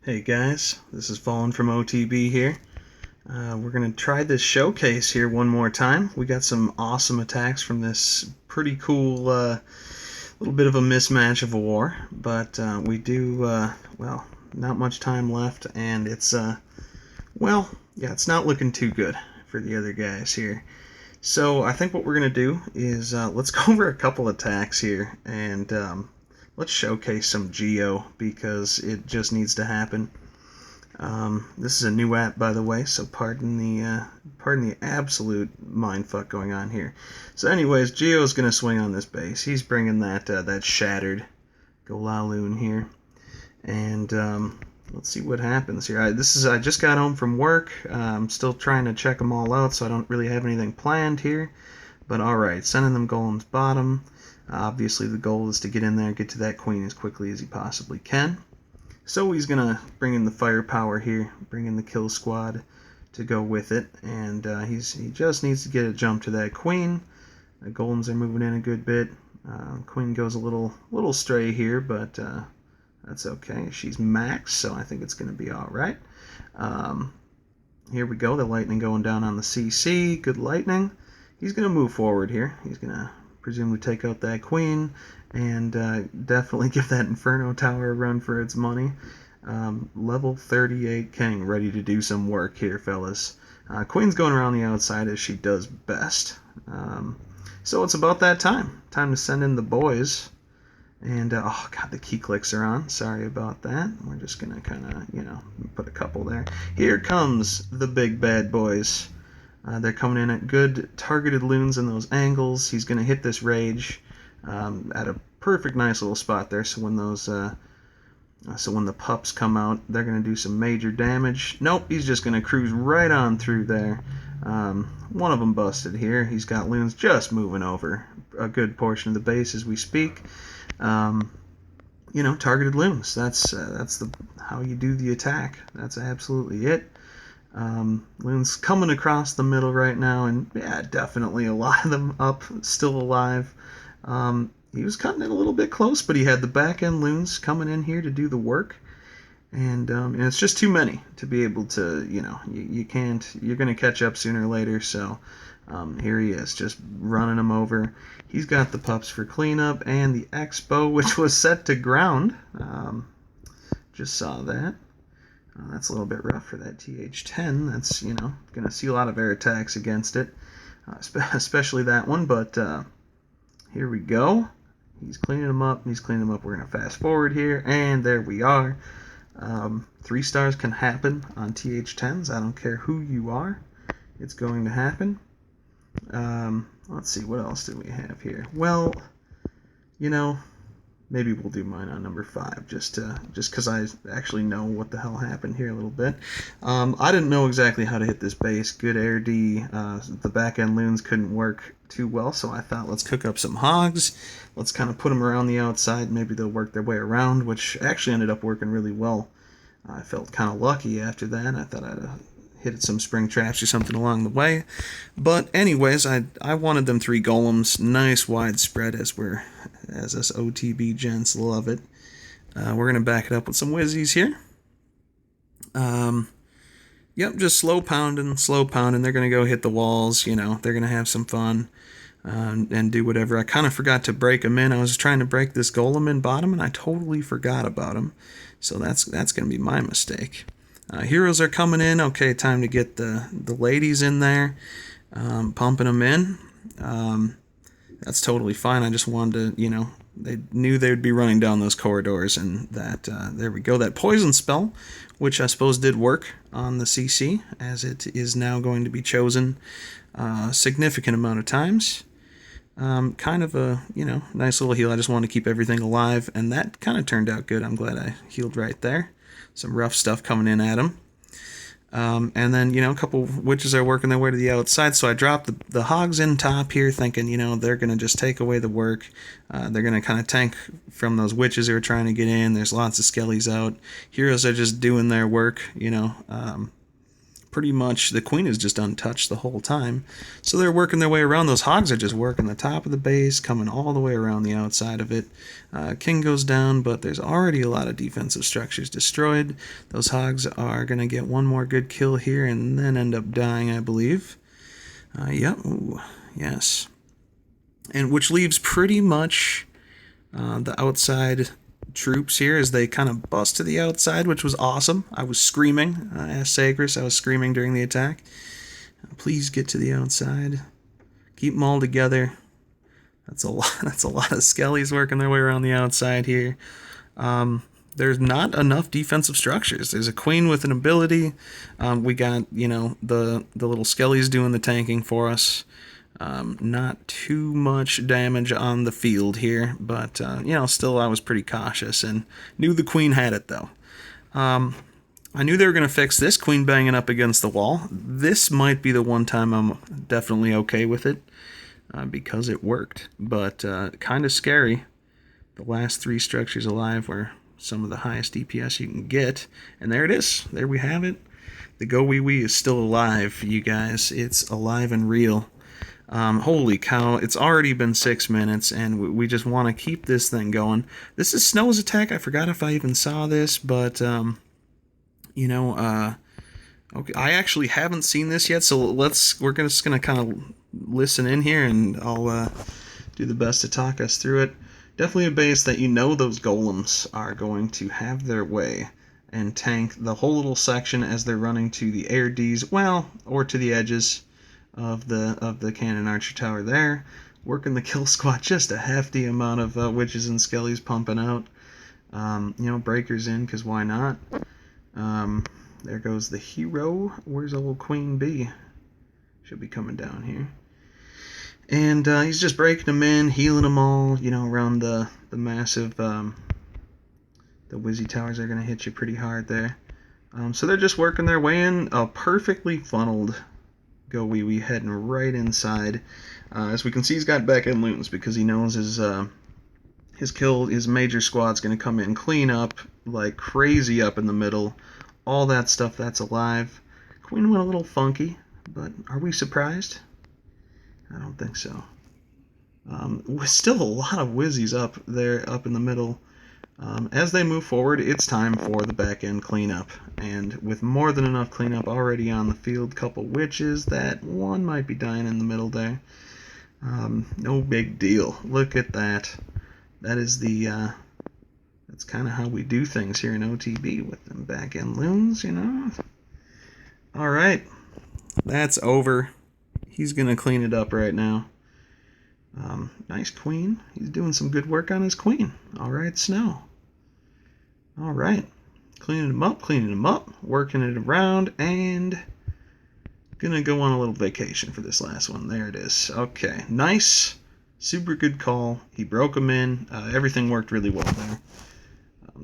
Hey guys, this is Fallen from OTB here. We're going to try this showcase here one more time. We got some awesome attacks from this pretty cool little bit of a mismatch of a war, but we do, well, not much time left, and it's, well, yeah, it's not looking too good for the other guys here. So I think what we're going to do is let's go over a couple attacks here, and let's showcase some Geo because it just needs to happen. This is a new app, by the way, so pardon the absolute mindfuck going on here. So, anyways, Geo's gonna swing on this base. He's bringing that shattered Golaloon here, and let's see what happens here. I just got home from work. I'm still trying to check them all out, so I don't really have anything planned here. But all right, sending them golems bottom. Obviously, the goal is to get in there and get to that queen as quickly as he possibly can. So he's going to bring in the firepower here, bring in the kill squad to go with it, and he just needs to get a jump to that queen. The golems are moving in a good bit. Queen goes a little stray here, but that's okay. She's max, so I think it's going to be all right. Here we go, the lightning going down on the CC. Good lightning. He's going to move forward here. He's going to presumably take out that queen and definitely give that Inferno Tower a run for its money. Level 38 King ready to do some work here, fellas. Queen's going around the outside as she does best. So it's about that time. Time to send in the boys. And, oh god, the key clicks are on. Sorry about that. We're just going to kind of, put a couple there. Here comes the big bad boys. They're coming in at good targeted loons in those angles. He's going to hit this rage at a perfect nice little spot there. So when when the pups come out, they're going to do some major damage. Nope, he's just going to cruise right on through there. One of them busted here. He's got loons just moving over a good portion of the base as we speak. Targeted loons. That's how you do the attack. That's absolutely it. Loon's coming across the middle right now, and yeah, definitely a lot of them up, still alive. He was cutting it a little bit close, but he had the back end loons coming in here to do the work, and it's just too many to be able to, you can't, you're going to catch up sooner or later, so here he is, just running them over. He's got the pups for cleanup, and the Expo, which was set to ground. Just saw that. That's a little bit rough for that TH10. That's, going to see a lot of air attacks against it, especially that one. But here we go. He's cleaning them up. We're going to fast forward here, and there we are. 3 stars can happen on TH10s. I don't care who you are. It's going to happen. Let's see, what else do we have here? Well, maybe we'll do mine on number 5, just because I actually know what the hell happened here a little bit. I didn't know exactly how to hit this base. Good air D. The back end loons couldn't work too well, so I thought let's cook up some hogs. Let's kind of put them around the outside. Maybe they'll work their way around, which actually ended up working really well. I felt kind of lucky after that. I thought I'd hit some spring traps or something along the way. But anyways, I wanted them 3 golems. Nice wide spread as us OTB gents love it. We're going to back it up with some whizzies here. Yep, just slow pounding. They're going to go hit the walls, they're going to have some fun and do whatever. I kind of forgot to break them in. I was trying to break this golem in bottom, and I totally forgot about him. So that's going to be my mistake. Heroes are coming in. Okay, time to get the ladies in there, pumping them in. That's totally fine. I just wanted to, they knew they would be running down those corridors, and that, there we go. That poison spell, which I suppose did work on the CC, as it is now going to be chosen a significant amount of times. Kind of a, nice little heal. I just wanted to keep everything alive, and that kind of turned out good. I'm glad I healed right there. Some rough stuff coming in at him. And then, a couple witches are working their way to the outside, so I dropped the hogs in top here, thinking, they're going to just take away the work. They're going to kind of tank from those witches who are trying to get in. There's lots of skellies out. Heroes are just doing their work, pretty much the queen is just untouched the whole time. So they're working their way around. Those hogs are just working the top of the base, coming all the way around the outside of it. King goes down, but there's already a lot of defensive structures destroyed. Those hogs are going to get one more good kill here and then end up dying, I believe. Yep, ooh, yes. And which leaves pretty much the outside troops here as they kind of bust to the outside, which was awesome. I was screaming, as Sagris, I was screaming during the attack. Please get to the outside. Keep them all together. That's a lot. That's a lot of skellies working their way around the outside here. There's not enough defensive structures. There's a queen with an ability. We got, you know, the little skellies doing the tanking for us. Not too much damage on the field here, but, you know, still I was pretty cautious and knew the queen had it, though. I knew they were going to fix this queen banging up against the wall. This might be the one time I'm definitely okay with it, because it worked, but kind of scary. The last 3 structures alive were some of the highest DPS you can get, and there it is. There we have it. The Go Wee Wee is still alive, you guys. It's alive and real. Holy cow, it's already been 6 minutes, and we just want to keep this thing going. This is Snow's attack. I forgot if I even saw this, but, you know, okay, I actually haven't seen this yet, so we're just going to kind of listen in here, and I'll do the best to talk us through it. Definitely a base that you know those golems are going to have their way and tank the whole little section as they're running to the air Ds, well, or to the edges of the cannon archer tower there, working the kill squad, just a hefty amount of witches and skellies pumping out. You know, breakers in, because why not? There goes the hero. Where's old Queen Bee? She'll be coming down here. And he's just breaking them in, healing them all, you know, around the massive, the Wizzy towers are going to hit you pretty hard there. So they're just working their way in, a perfectly funneled Go Wee Wee heading right inside. As we can see, he's got back end loons because he knows his major squad's going to come in, clean up like crazy up in the middle. All that stuff that's alive. Queen went a little funky, but are we surprised? I don't think so. Still a lot of Wizzies up there, up in the middle. As they move forward, it's time for the back end cleanup. And with more than enough cleanup already on the field, couple witches, that one might be dying in the middle there. No big deal. Look at that. That is that's kind of how we do things here in OTB with them back end loons, you know. Alright, that's over. He's going to clean it up right now. Nice queen. He's doing some good work on his queen. Alright, Snow. Alright. Cleaning him up, working it around, and gonna go on a little vacation for this last one. There it is. Okay, nice. Super good call. He broke him in. Everything worked really well there.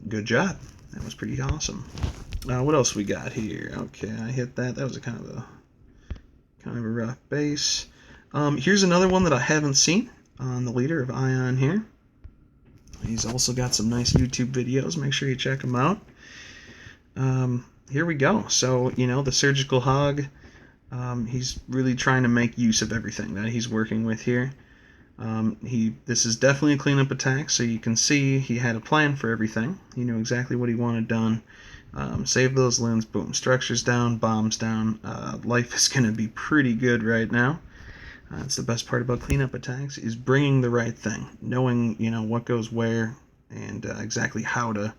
Good job. That was pretty awesome. What else we got here? Okay, I hit that. That was a kind of a rough base. Here's another one that I haven't seen on the leader of Ion here. He's also got some nice YouTube videos. Make sure you check them out. Here we go. So, you know, the surgical hog, he's really trying to make use of everything that he's working with here. This is definitely a cleanup attack, so you can see he had a plan for everything. He knew exactly what he wanted done. Save those loons, boom, structures down, bombs down. Life is going to be pretty good right now. That's the best part about cleanup attacks, is bringing the right thing, knowing, you know, what goes where and exactly how to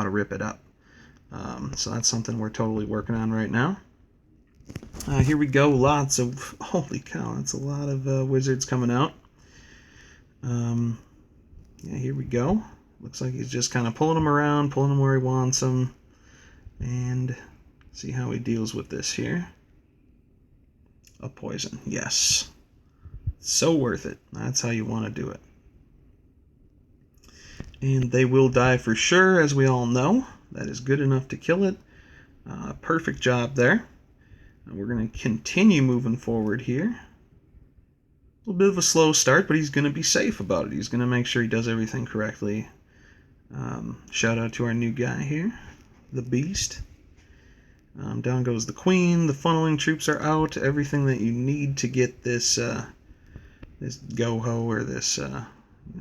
rip it up. So that's something we're totally working on right now. Here we go, lots of, holy cow, that's a lot of wizards coming out. Yeah, here we go. Looks like he's just kind of pulling them around, pulling them where he wants them, and see how he deals with this here. A poison, yes. So worth it. That's how you want to do it. And they will die for sure, as we all know. That is good enough to kill it. Perfect job there. And we're going to continue moving forward here. A little bit of a slow start, but he's going to be safe about it. He's going to make sure he does everything correctly. Shout out to our new guy here, the Beast. Down goes the queen. The funneling troops are out. Everything that you need to get this this go-ho or this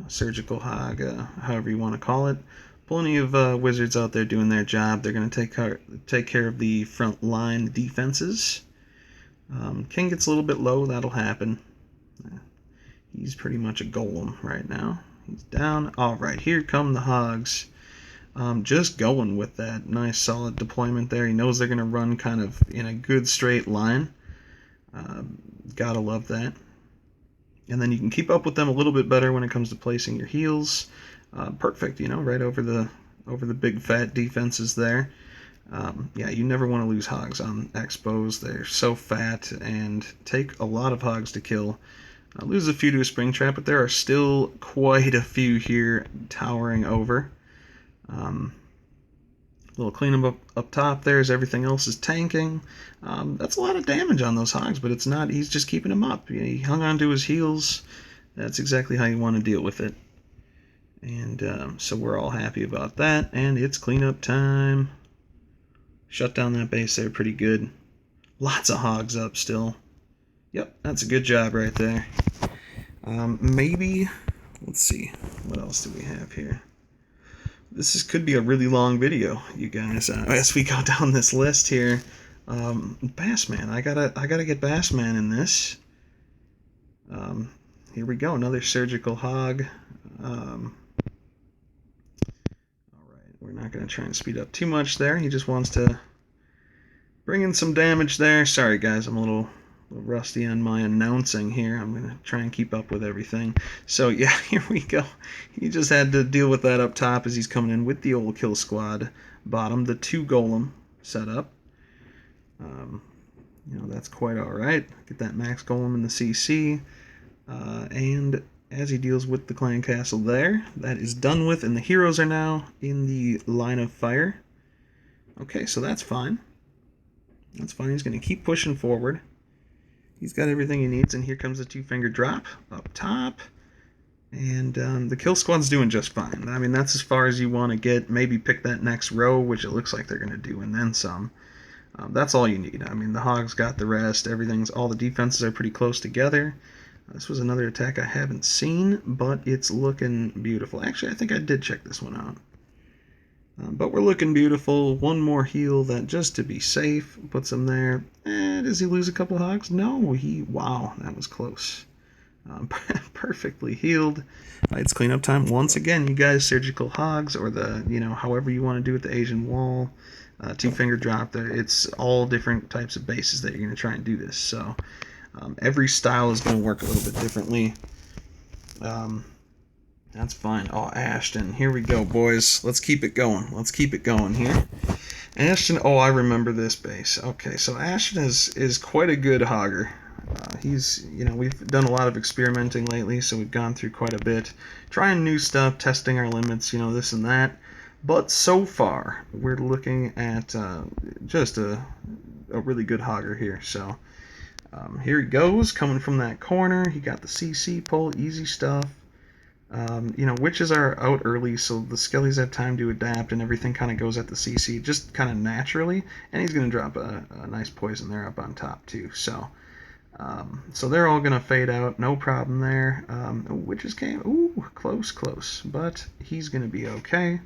surgical hog, however you want to call it. Plenty of wizards out there doing their job. They're going to take care of the front line defenses. King gets a little bit low. That'll happen. He's pretty much a golem right now. He's down. All right, here come the hogs. Just going with that nice solid deployment there. He knows they're going to run kind of in a good straight line. Gotta love that. And then you can keep up with them a little bit better when it comes to placing your heals. Perfect, right over the big fat defenses there. Yeah, you never want to lose hogs on expos. They're so fat and take a lot of hogs to kill. Lose a few to a spring trap, but there are still quite a few here towering over. Little cleanup up top there as everything else is tanking. That's a lot of damage on those hogs, but it's not. He's just keeping them up. He hung on to his heels. That's exactly how you want to deal with it. And so we're all happy about that. And it's cleanup time. Shut down that base there pretty good. Lots of hogs up still. Yep, that's a good job right there. Maybe, let's see, what else do we have here? Could be a really long video, you guys. As we go down this list here, Bassman. I gotta get Bassman in this. Here we go, another surgical hog. All right, we're not gonna try and speed up too much there. He just wants to bring in some damage there. Sorry, guys, I'm a little rusty on my announcing here. I'm going to try and keep up with everything. So, yeah, here we go. He just had to deal with that up top as he's coming in with the old kill squad bottom, the 2 golem setup. That's quite all right. Get that max golem in the CC. And as he deals with the clan castle there, that is done with, and the heroes are now in the line of fire. Okay, so that's fine. That's fine. He's going to keep pushing forward. He's got everything he needs, and here comes the 2-finger drop up top. And the kill squad's doing just fine. I mean, that's as far as you want to get. Maybe pick that next row, which it looks like they're going to do, and then some. That's all you need. I mean, the hogs got the rest. All the defenses are pretty close together. This was another attack I haven't seen, but it's looking beautiful. Actually, I think I did check this one out. But we're looking beautiful. One more heal that just to be safe puts him there. Does he lose a couple hogs? No, wow, that was close. Perfectly healed. It's cleanup time once again, you guys. Surgical hogs, or the however you want to do it, the Asian wall, 2-finger drop. There, it's all different types of bases that you're going to try and do this. So every style is going to work a little bit differently. That's fine. Oh, Ashton. Here we go, boys. Let's keep it going. Let's keep it going here. Ashton. Oh, I remember this base. Okay, so Ashton is quite a good hogger. We've done a lot of experimenting lately, so we've gone through quite a bit, trying new stuff, testing our limits, this and that. But so far, we're looking at just a really good hogger here. So here he goes, coming from that corner. He got the CC pull, easy stuff. Witches are out early, so the skellies have time to adapt, and everything kind of goes at the CC just kind of naturally. And he's going to drop a nice poison there up on top too. So they're all going to fade out, no problem there. Witches came, ooh, close, but he's going to be okay.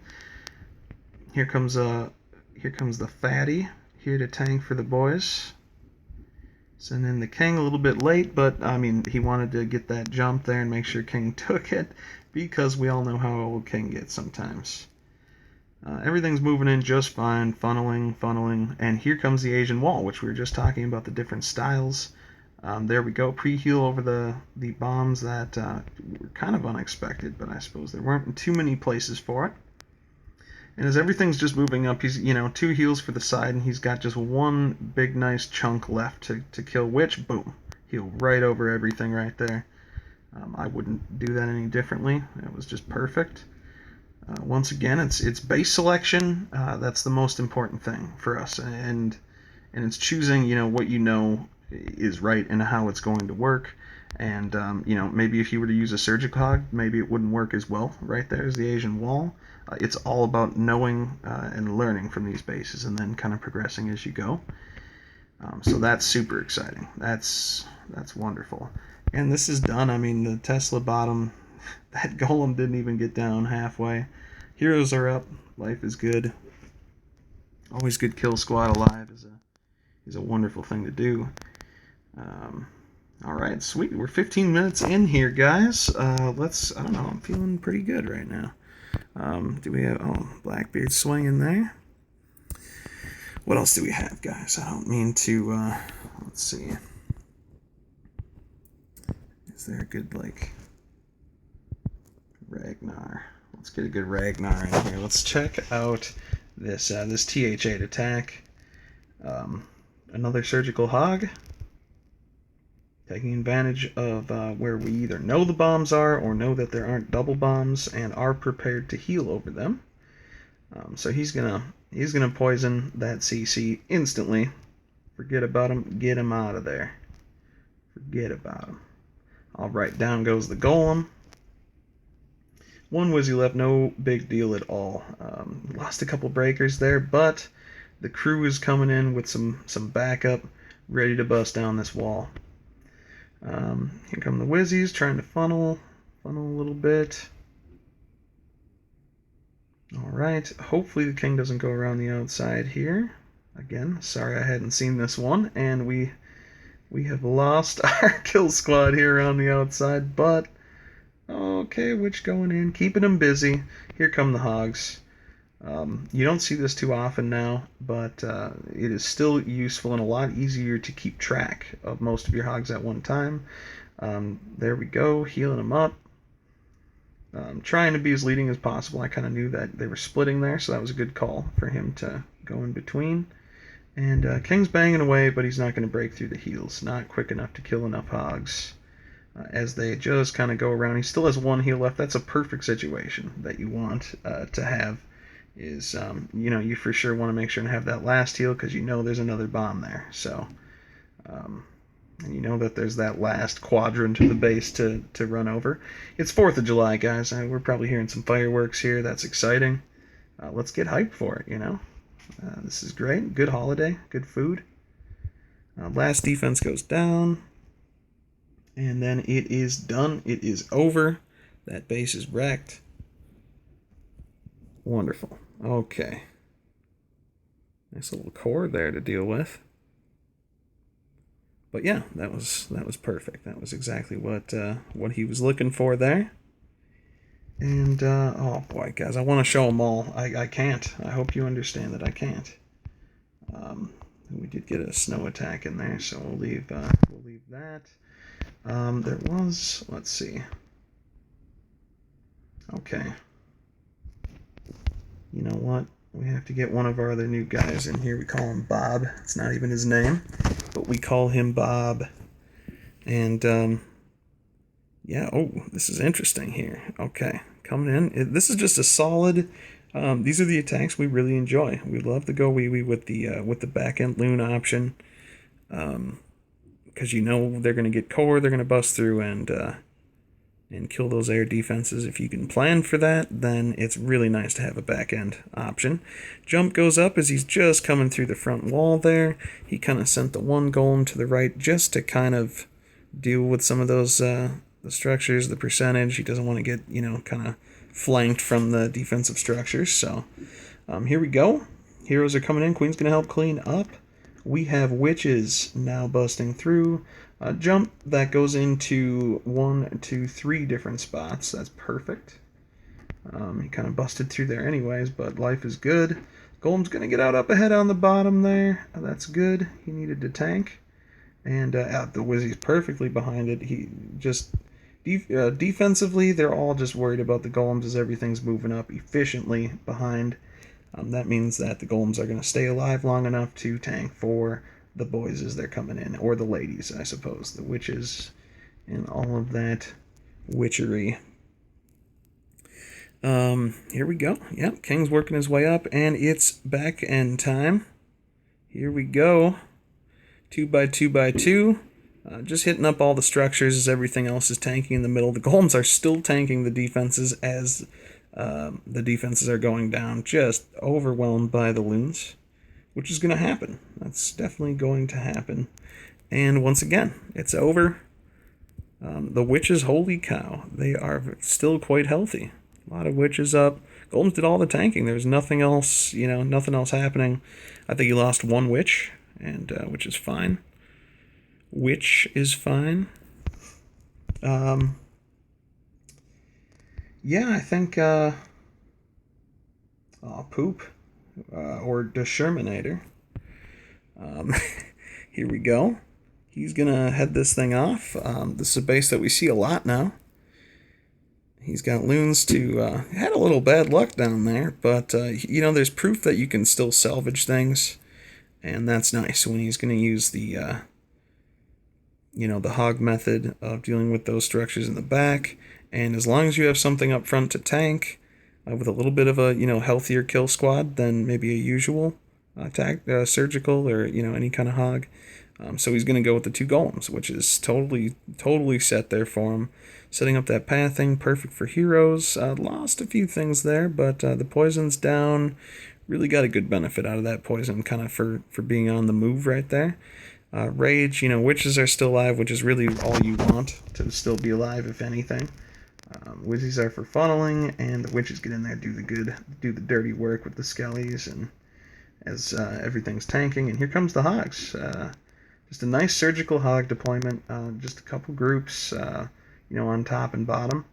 Here comes the fatty here to tank for the boys. Send in the king a little bit late, but I mean, he wanted to get that jump there and make sure king took it, because we all know how old king gets sometimes. Everything's moving in just fine, funneling, and here comes the Asian wall, which we were just talking about, the different styles. There we go, pre-heal over the bombs that were kind of unexpected, but I suppose there weren't too many places for it. And as everything's just moving up, he's, 2 heals for the side, and he's got just one big nice chunk left to kill Witch. Boom. Heal right over everything right there. I wouldn't do that any differently. That was just perfect. Once again, it's base selection. That's the most important thing for us. And it's choosing, what is right and how it's going to work. And, you know, maybe if you were to use a surgical hog, maybe it wouldn't work as well. Right there's the Asian wall. It's all about knowing and learning from these bases and then kind of progressing as you go. So that's super exciting. That's wonderful. And this is done. I mean, the Tesla bottom, that golem didn't even get down halfway. Heroes are up. Life is good. Always good kill squad alive is a wonderful thing to do. All right, sweet. We're 15 minutes in here, guys. I don't know. I'm feeling pretty good right now. Do we have, Blackbeard swinging there. What else do we have, guys? I don't mean to, let's see. Is there a good, Ragnar? Let's get a good Ragnar in here. Let's check out this TH8 attack. Another surgical hog. Taking advantage of where we either know the bombs are or know that there aren't double bombs and are prepared to heal over them. So he's gonna poison that CC instantly. Forget about him. Get him out of there. Forget about him. All right, down goes the golem. One Wizzy left, no big deal at all. Lost a couple breakers there, but the crew is coming in with some backup, ready to bust down this wall. Here come the Wizzies trying to funnel a little bit. Alright, hopefully the king doesn't go around the outside here. Again, sorry I hadn't seen this one, and we have lost our kill squad here on the outside, but okay, Witch going in, keeping them busy. Here come the Hogs. You don't see this too often now, but it is still useful and a lot easier to keep track of most of your Hogs at one time. There we go, healing them up. Trying to be as leading as possible. I kind of knew that they were splitting there, so that was a good call for him to go in between. And King's banging away, but he's not going to break through the heals. Not quick enough to kill enough Hogs. As they just kind of go around. He still has one heal left. That's a perfect situation that you want to have. Is you for sure want to make sure and have that last heal because you know there's another bomb there. So, and you know that there's that last quadrant of the base to run over. It's 4th of July, guys. We're probably hearing some fireworks here. That's exciting. Let's get hyped for it, you know. This is great. Good holiday. Good food. Last defense goes down. And then it is done. It is over. That base is wrecked. Wonderful. Okay. Nice little core there to deal with. But yeah, that was perfect. That was exactly what he was looking for there. And oh boy, guys, I want to show them all. I can't. I hope you understand that I can't. We did get a snow attack in there, so we'll leave that. There was, let's see. Okay. You know what? We have to get one of our other new guys in here. We call him Bob. It's not even his name, but we call him Bob. And, yeah, oh, this is interesting here. Okay, coming in. This is just a solid, these are the attacks we really enjoy. We love to go wee-wee with the back-end loon option. Because you know they're going to get core, they're going to bust through and kill those air defenses. If you can plan for that, then it's really nice to have a back-end option. Jump goes up as he's just coming through the front wall there. He kind of sent the one golem to the right just to kind of deal with some of those the structures, the percentage. He doesn't want to get, kind of flanked from the defensive structures. So here we go. Heroes are coming in. Queen's going to help clean up. We have witches now busting through. Jump that goes into 1, 2, 3 different spots. That's perfect. He kind of busted through there anyways, but life is good. Golem's going to get out up ahead on the bottom there. That's good. He needed to tank. And the Wizzy's perfectly behind it. He just... defensively, they're all just worried about the golems as everything's moving up efficiently behind. That means that the golems are going to stay alive long enough to tank for the boys as they're coming in, or the ladies, I suppose, the witches and all of that witchery. Here we go. Yep, King's working his way up, and it's back end time. Here we go. 2 by 2 by 2. Just hitting up all the structures as everything else is tanking in the middle. The golems are still tanking the defenses as the defenses are going down, just overwhelmed by the loons, which is going to happen. That's definitely going to happen. And once again, it's over. The witches, holy cow, they are still quite healthy. A lot of witches up. Golems did all the tanking. There's nothing else, nothing else happening. I think he lost one witch, and which is fine. Which is fine. Yeah, I think, poop, or Determinator. Here we go. He's gonna head this thing off. This is a base that we see a lot now. He's got loons to, had a little bad luck down there, but, there's proof that you can still salvage things, and that's nice when he's gonna use the, the hog method of dealing with those structures in the back. And as long as you have something up front to tank, with a little bit of a healthier kill squad than maybe a usual surgical or any kind of hog. So he's going to go with the 2 golems, which is totally set there for him. Setting up that pathing, perfect for heroes. Lost a few things there, but the poison's down. Really got a good benefit out of that poison, kind of for being on the move right there. Rage, witches are still alive, which is really all you want to still be alive, if anything. Wizzies are for funneling, and the witches get in there, do the dirty work with the skellies, and as everything's tanking. And here comes the hogs. Just a nice surgical hog deployment. Just a couple groups, on top and bottom,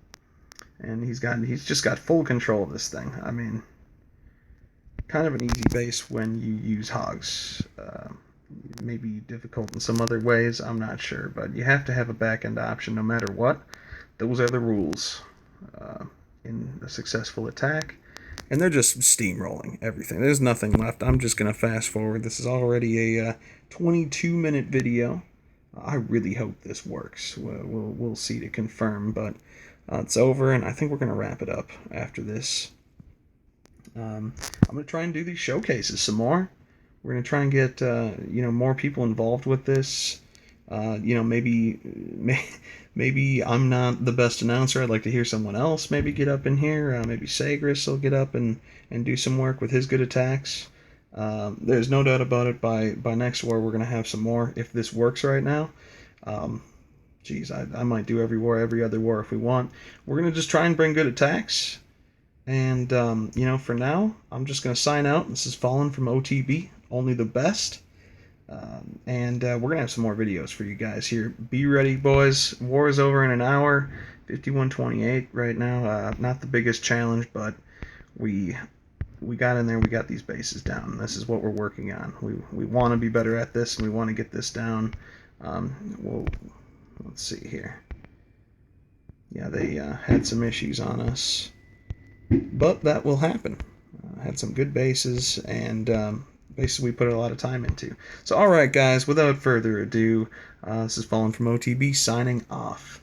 and he's just got full control of this thing. I mean, kind of an easy base when you use hogs. Maybe difficult in some other ways, I'm not sure, but you have to have a back-end option no matter what. Those are the rules in a successful attack, and they're just steamrolling everything. There's nothing left. I'm just going to fast forward. This is already a 22-minute video. I really hope this works. We'll see to confirm, but it's over, and I think we're going to wrap it up after this. I'm going to try and do these showcases some more. We're going to try and get, more people involved with this. Maybe I'm not the best announcer. I'd like to hear someone else maybe get up in here. Maybe Sagris will get up and do some work with his good attacks. There's no doubt about it. By next war, we're going to have some more if this works right now. I might do every war, every other war if we want. We're going to just try and bring good attacks. And, for now, I'm just going to sign out. This is Fallen from OTB. Only the best. And we're going to have some more videos for you guys here. Be ready, boys. War is over in an hour. 51:28 right now. Not the biggest challenge, but we got in there. We got these bases down. This is what we're working on. We want to be better at this, and we want to get this down. Let's see here. Yeah, they had some issues on us, but that will happen. Had some good bases, and bases we put a lot of time into. So, alright guys, without further ado, this is Fallen from OTB signing off.